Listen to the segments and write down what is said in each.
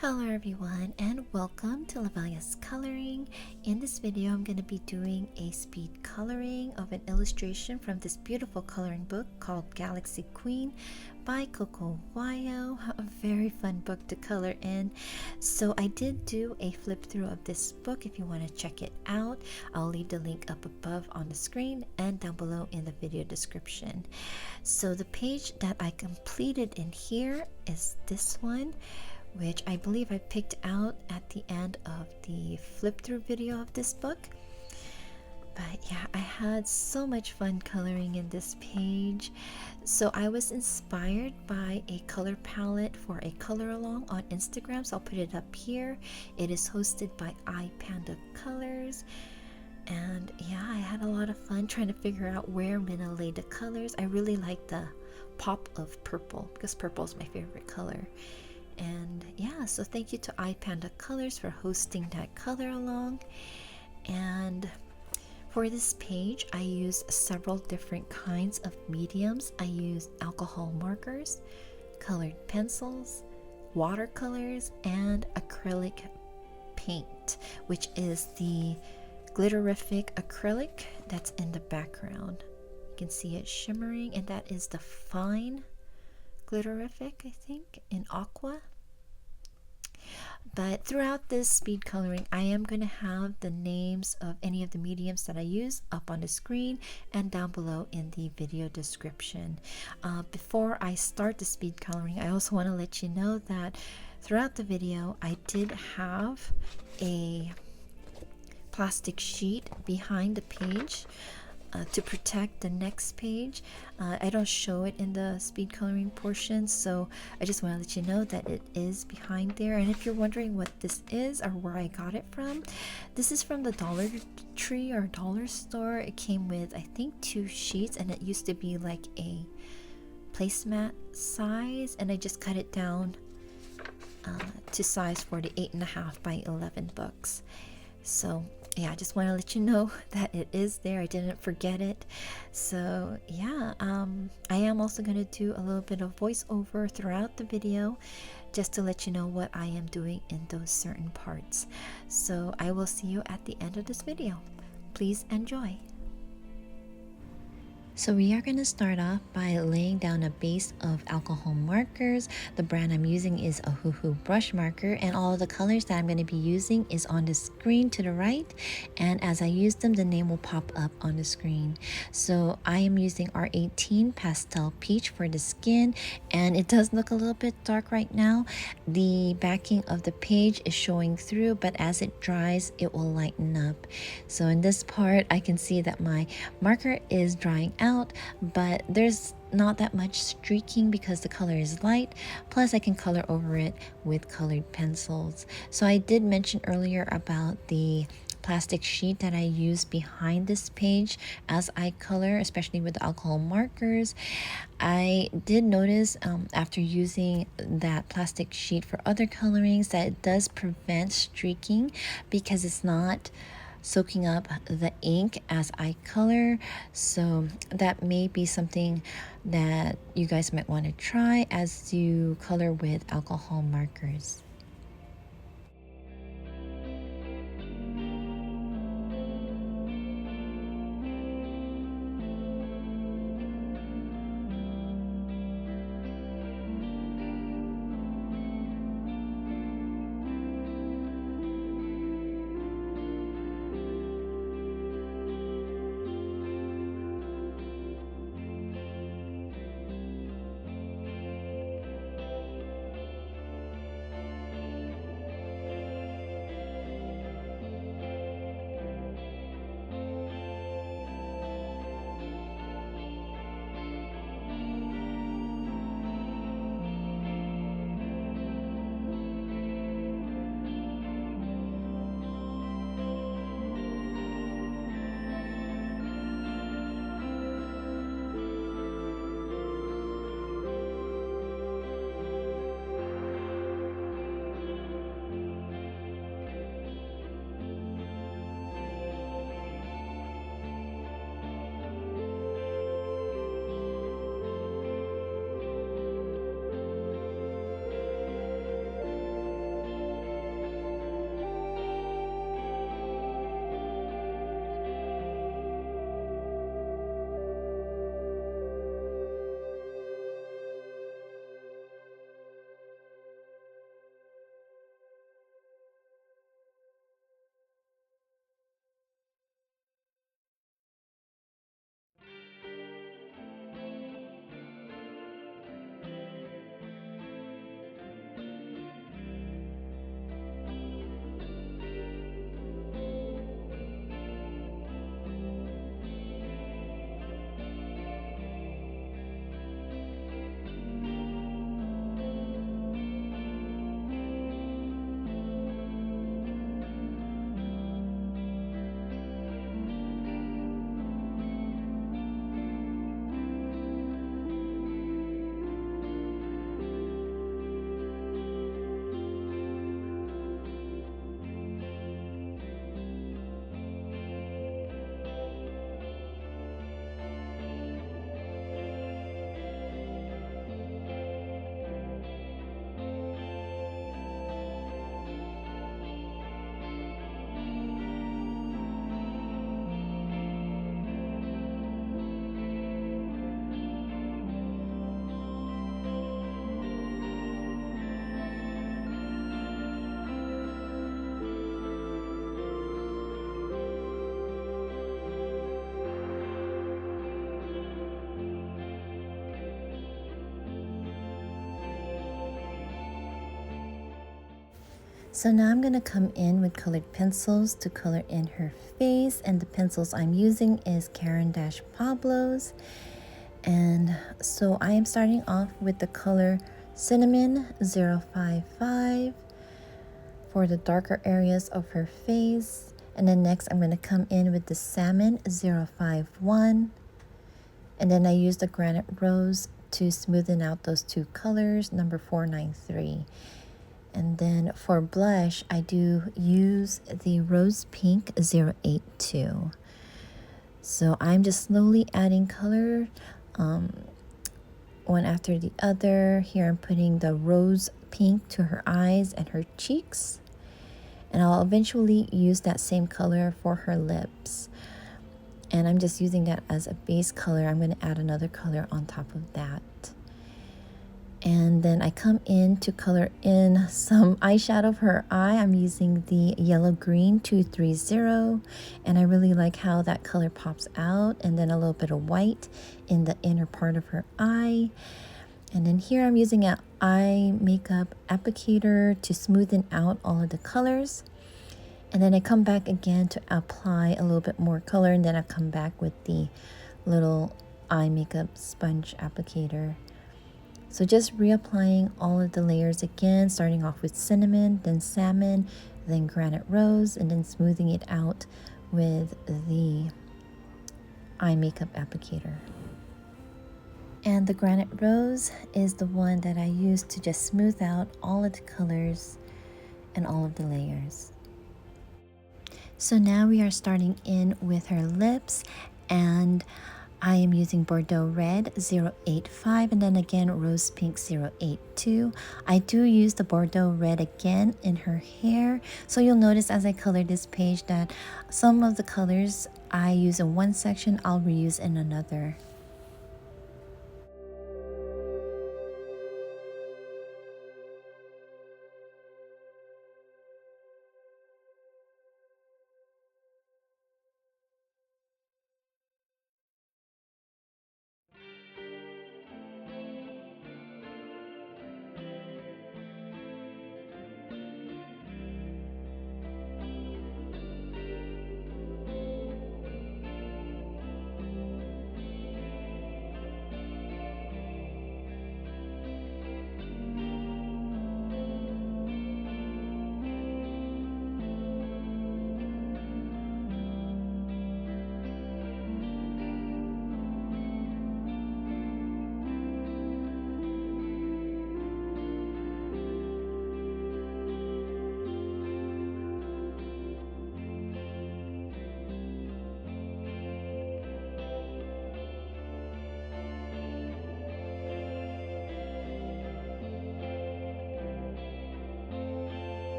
Hello everyone and welcome to Lovella's Coloring. In this video I'm going to be doing a speed coloring of an illustration from this beautiful coloring book called Galaxy Queen by Coco Wyo. A very fun book to color in. So I did do a flip through of this book. If you want to check it out, I'll leave the link up above on the screen and down below in the video description. So the page that I completed in here is this one, which I believe I picked out at the end of the flip through video of this book. But yeah, I had so much fun coloring in this page. So I was inspired by a color palette for a color along on Instagram, so I'll put it up here. It is hosted by iPanda Colors. And yeah, I had a lot of fun trying to figure out where I'm gonna lay the colors. I really like the pop of purple because purple is my favorite color. And yeah, so thank you to iPanda Colors for hosting that color along. And for this page, I used several different kinds of mediums. I used alcohol markers, colored pencils, watercolors, and acrylic paint, which is the glitterific acrylic that's in the background. You can see it shimmering, and that is the fine glitterific, I think, in aqua. But throughout this speed coloring, I am going to have the names of any of the mediums that I use up on the screen and down below in the video description. Before I start the speed coloring, I also want to let you know that throughout the video, I did have a plastic sheet behind the page to protect the next page. I don't show it in the speed coloring portion, so I just want to let you know that it is behind there. And if you're wondering what this is or where I got it from, this is from the Dollar Tree or dollar store. It came with, I think, 2 sheets, and it used to be like a placemat size, and I just cut it down to size for the 8.5 by 11 books. So yeah, I just want to let you know that it is there. I didn't forget it. So yeah, I am also going to do a little bit of voiceover throughout the video just to let you know what I am doing in those certain parts. So I will see you at the end of this video. Please enjoy. So we are going to start off by laying down a base of alcohol markers. The brand I'm using is Ohuhu Brush Marker, and all of the colors that I'm going to be using is on the screen to the right, and as I use them, the name will pop up on the screen. So I am using R18 Pastel Peach for the skin, and it does look a little bit dark right now. The backing of the page is showing through, but as it dries, it will lighten up. So in this part, I can see that my marker is drying out, but there's not that much streaking because the color is light, plus I can color over it with colored pencils. So I did mention earlier about the plastic sheet that I use behind this page as I color, especially with the alcohol markers. I did notice after using that plastic sheet for other colorings that it does prevent streaking because it's not soaking up the ink as I color. So that may be something that you guys might want to try as you color with alcohol markers. So now I'm going to come in with colored pencils to color in her face, and the pencils I'm using is Caran Pablo's. And so I am starting off with the color Cinnamon 055 for the darker areas of her face. And then next I'm going to come in with the Salmon 051. And then I use the Granite Rose to smoothen out those two colors, number 493. And then for blush, I do use the Rose Pink 082. So I'm just slowly adding color one after the other. Here I'm putting the Rose Pink to her eyes and her cheeks. And I'll eventually use that same color for her lips. And I'm just using that as a base color. I'm going to add another color on top of that. And then I come in to color in some eyeshadow for her eye. I'm using the Yellow Green 230. And I really like how that color pops out. And then a little bit of white in the inner part of her eye. And then here I'm using an eye makeup applicator to smoothen out all of the colors. And then I come back again to apply a little bit more color, and then I come back with the little eye makeup sponge applicator. So just reapplying all of the layers again, starting off with Cinnamon, then Salmon, then Granite Rose, and then smoothing it out with the eye makeup applicator. And the Granite Rose is the one that I use to just smooth out all of the colors and all of the layers. So now we are starting in with her lips, and I am using Bordeaux Red 085 and then again Rose Pink 082. I do use the Bordeaux Red again in her hair. So you'll notice as I color this page that some of the colors I use in one section, I'll reuse in another.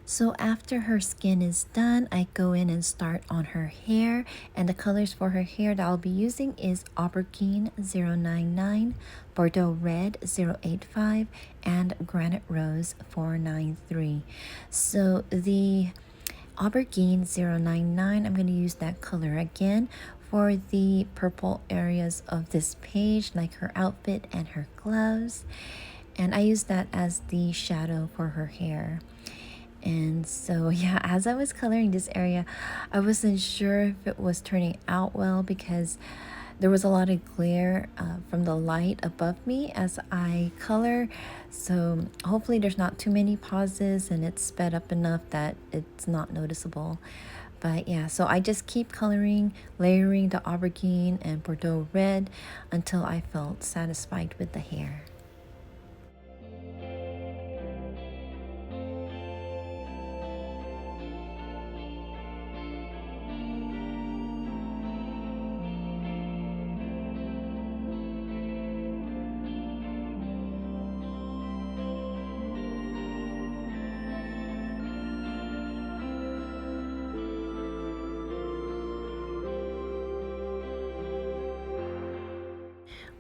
So after her skin is done, I go in and start on her hair, and the colors for her hair that I'll be using is Aubergine 099, Bordeaux Red 085, and Granite Rose 493. So the Aubergine 099, I'm going to use that color again for the purple areas of this page, like her outfit and her gloves, and I use that as the shadow for her hair. And so yeah, as I was coloring this area, I wasn't sure if it was turning out well because there was a lot of glare from the light above me as I color. So hopefully there's not too many pauses and it's sped up enough that it's not noticeable. But yeah, so I just keep coloring, layering the aubergine and Bordeaux Red until I felt satisfied with the hair.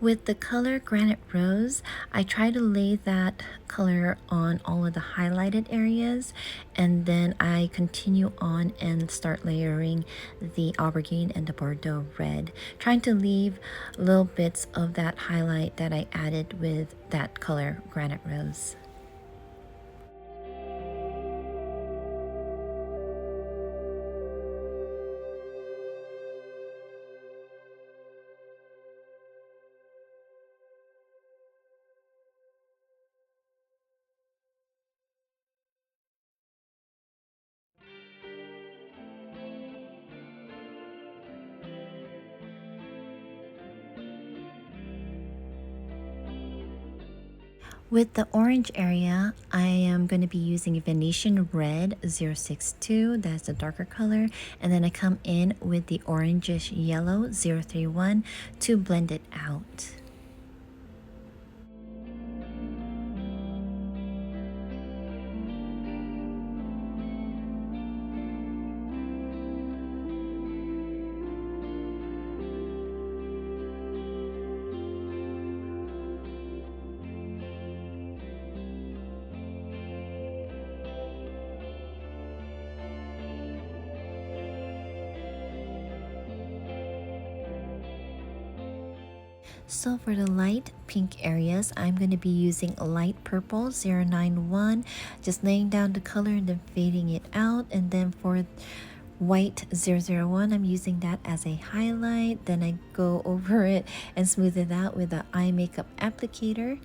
With the color Granite Rose, I try to lay that color on all of the highlighted areas, and then I continue on and start layering the aubergine and the Bordeaux Red, trying to leave little bits of that highlight that I added with that color Granite Rose. With the orange area, I am going to be using Venetian Red 062, that's the darker color, and then I come in with the orangish yellow 031 to blend it out. So for the light pink areas, I'm going to be using light purple 091, just laying down the color and then fading it out. And then for white 001, I'm using that as a highlight. Then I go over it and smooth it out with the eye makeup applicator.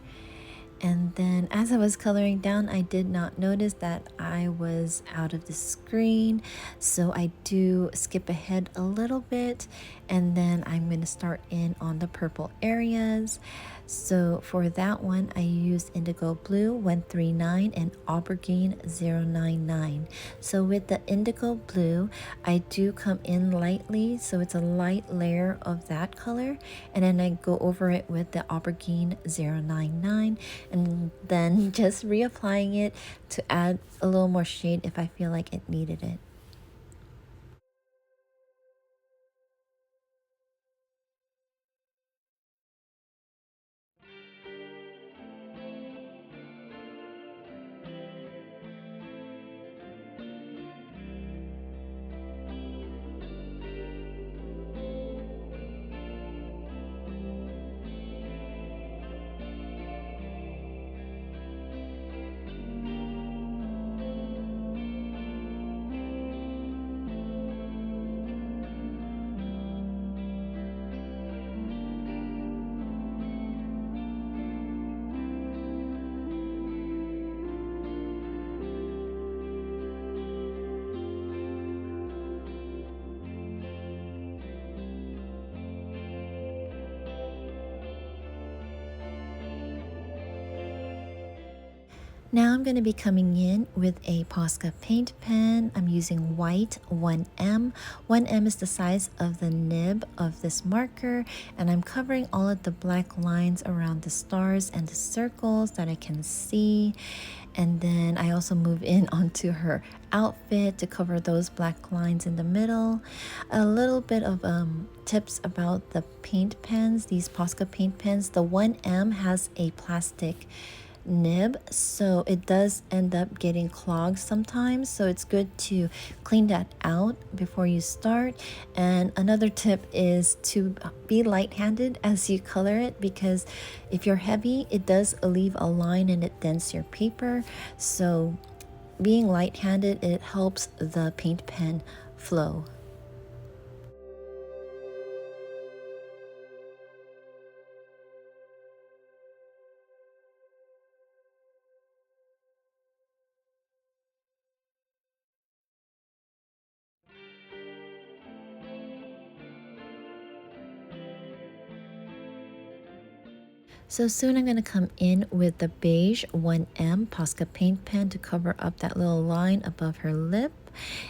And then as I was coloring down, I did not notice that I was out of the screen, so I do skip ahead a little bit, and then I'm going to start in on the purple areas. So for that one, I used indigo blue 139 and aubergine 099. So with the indigo blue, I do come in lightly, so it's a light layer of that color, and then I go over it with the aubergine 099, and then just reapplying it to add a little more shade if I feel like it needed it. Now I'm going to be coming in with a Posca paint pen. I'm using white 1M. 1M is the size of the nib of this marker, and I'm covering all of the black lines around the stars and the circles that I can see. And then I also move in onto her outfit to cover those black lines in the middle. A little bit of tips about the paint pens, these Posca paint pens. The 1M has a plastic nib, so it does end up getting clogged sometimes, so it's good to clean that out before you start. And another tip is to be light-handed as you color it, because if you're heavy, it does leave a line and it dents your paper. So being light-handed, it helps the paint pen flow. So soon I'm going to come in with the beige 1M Posca paint pen to cover up that little line above her lip.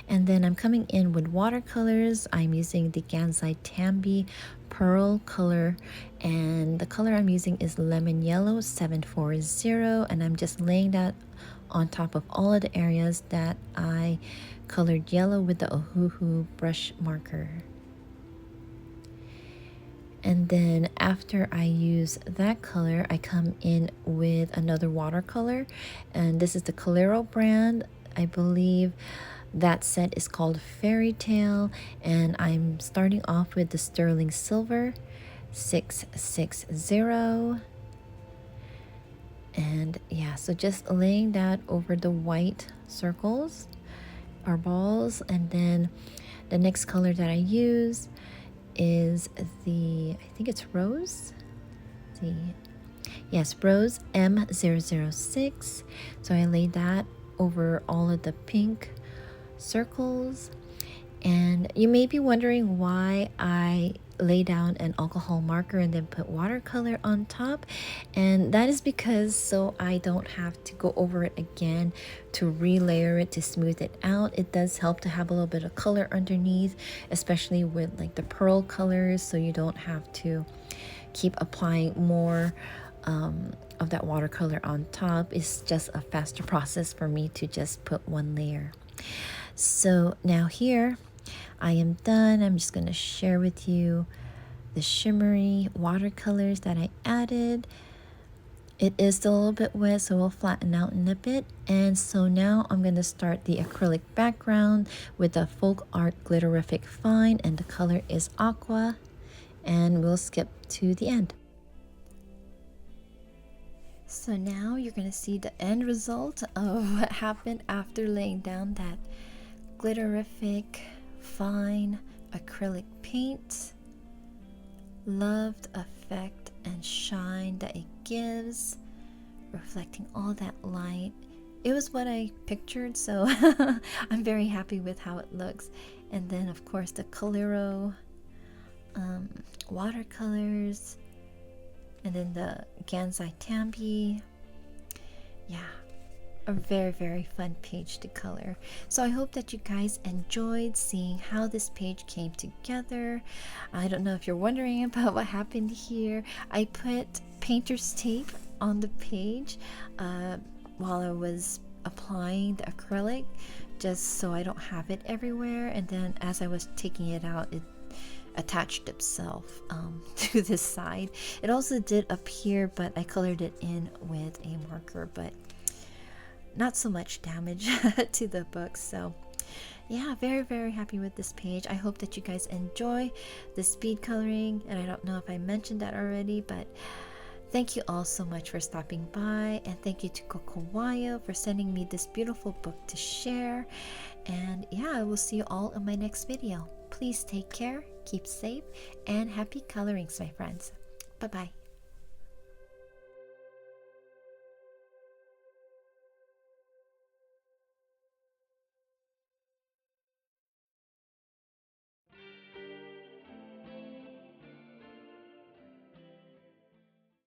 And then I'm coming in with watercolors. I'm using the Gansai Tambi Pearl color, and the color I'm using is Lemon Yellow 740, and I'm just laying that on top of all of the areas that I colored yellow with the Ohuhu Brush Marker. And then after I use that color, I come in with another watercolor, and this is the Colero brand. I believe that set is called Fairy Tale, and I'm starting off with the Sterling Silver 660. And yeah, so just laying that over the white circles or balls. And then the next color that I use is I think it's Rose. Yes, Rose M006. So I laid that over all of the pink circles. And you may be wondering why I lay down an alcohol marker and then put watercolor on top, and that is because so I don't have to go over it again to relayer it to smooth it out. It does help to have a little bit of color underneath, especially with like the pearl colors, so you don't have to keep applying more of that watercolor on top. It's just a faster process for me to just put one layer. So now here I am done. I'm just going to share with you the shimmery watercolors that I added. It is still a little bit wet, so we'll flatten out in a bit. And so now I'm going to start the acrylic background with the Folk Art Glitterific Fine, and the color is Aqua, and we'll skip to the end. So now you're going to see the end result of what happened after laying down that glitterific fine acrylic paint. Loved effect and shine that it gives, reflecting all that light. It was what I pictured, so I'm very happy with how it looks. And then of course the Colero watercolors, and then the Gansai Tambi. Yeah, a very, very fun page to color. So I hope that you guys enjoyed seeing how this page came together. I don't know if you're wondering about what happened here. I put painter's tape on the page while I was applying the acrylic, just so I don't have it everywhere. And then as I was taking it out, it attached itself to this side. It also did up here, but I colored it in with a marker, but not so much damage to the book. So yeah, very, very happy with this page. I hope that you guys enjoy the speed coloring, and I don't know if I mentioned that already, but thank you all so much for stopping by, and thank you to Coco Wyo for sending me this beautiful book to share. And yeah, I will see you all in my next video. Please take care, keep safe, and happy colorings, my friends. Bye bye.